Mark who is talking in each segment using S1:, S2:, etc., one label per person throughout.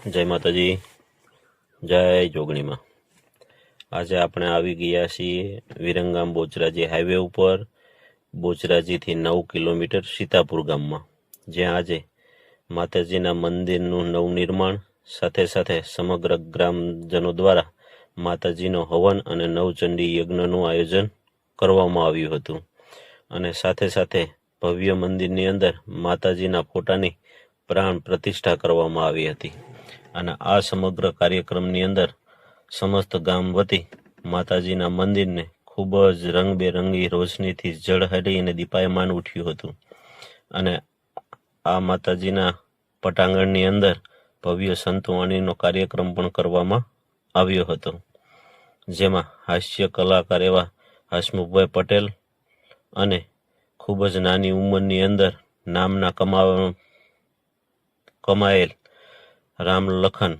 S1: જય માતાજી, જય જોગણીમાં। આજે આપણે આવી ગયા છીએ વિરંગામ બોચરાજી હાઈવે ઉપર, બોચરાજીથી 9 કિલોમીટર સીતાપુર ગામમાં, જ્યાં આજે માતાજીના મંદિરનું નવનિર્માણ સાથે સાથે સમગ્ર ગ્રામજનો દ્વારા માતાજીનો હવન અને નવચંડી યજ્ઞનું આયોજન કરવામાં આવ્યું હતું। અને સાથે સાથે ભવ્ય મંદિરની અંદર માતાજીના ફોટાની પ્રાણ પ્રતિષ્ઠા કરવામાં આવી હતી। અને આ સમગ્ર કાર્યક્રમની અંદર સમસ્ત ગામ વતી માતાજીના મંદિરને ખૂબ જ રંગબેરંગી રોશનીથી ઝળહળી અને દીપાયમાન ઉઠ્યું હતું। અને આ માતાજીના પટાંગણની અંદર ભવ્ય સંતવાણીનો કાર્યક્રમ પણ કરવામાં આવ્યો હતો, જેમાં હાસ્ય કલાકાર એવા હસમુખભાઈ પટેલ અને ખૂબ જ નાની ઉંમરની અંદર નામના કમાયેલ રામ લખન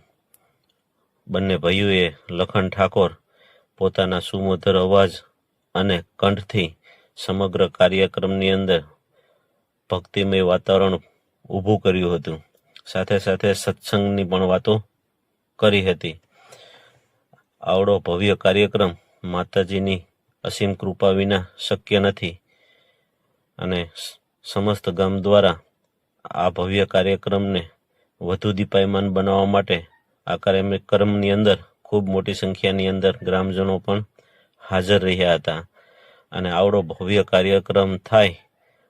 S1: બંને ભાઈઓએ લખન ઠાકોર પોતાના સુમધુર અવાજ અને કંઠથી સમગ્ર કાર્યક્રમની અંદર ભક્તિમય વાતાવરણ ઊભું કર્યું હતું। સાથે સાથે સત્સંગની પણ વાતો કરી હતી। આવડો ભવ્ય કાર્યક્રમ માતાજીની અસીમ કૃપા વિના શક્ય નથી। અને સમસ્ત ગામ દ્વારા આ ભવ્ય કાર્યક્રમને વધુ દીપાયમાન બનાવવા માટે આ કાર્યક્રમની અંદર ખૂબ મોટી સંખ્યાની અંદર ગ્રામજનો પણ હાજર રહ્યા હતા। અને આવડો ભવ્ય કાર્યક્રમ થાય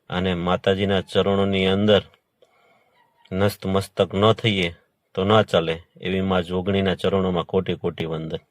S1: અને માતાજીના ચરણોની અંદર નતમસ્તક ન થઈએ તો ના ચાલે, એવી માં જોગણીના ચરણોમાં કોટી કોટી વંદન।